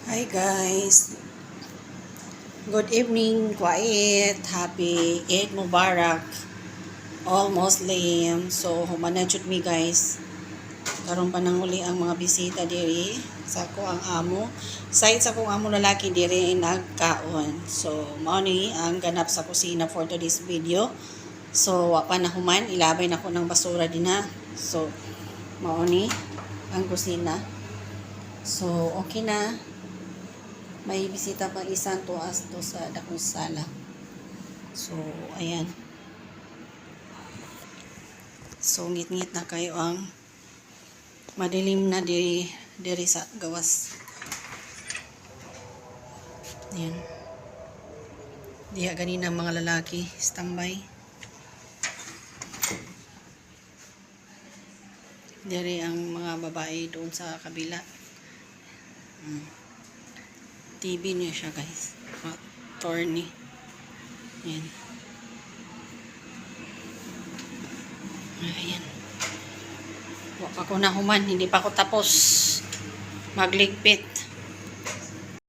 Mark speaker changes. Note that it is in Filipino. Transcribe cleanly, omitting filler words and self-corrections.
Speaker 1: Hi guys, good evening, quiet, happy Eid Mubarak, all Muslim. So, humanadjud mi guys. Karon pa nang uli ang mga bisita diri sa ko ang amo. Side sa kong amo lalaki diri nagkaon. So, mao ni ang ganap sa kusina for today's video. So, wa pa na human, ilabay na ko ng basura dinha. So, mao ni ang kusina. So, okay na. May bisita pang isang tuas to sa dakong sala. So, ayan. So, ngit-ngit na kayo ang madilim na diri sa gawas. Ayan. Diha ganina mga lalaki, standby. Diri ang mga babae doon sa kabila. TV niya siya guys. Attorney. Ayan. Ayan. Wala pa ko nahuman. Hindi pa ako tapos magligpit.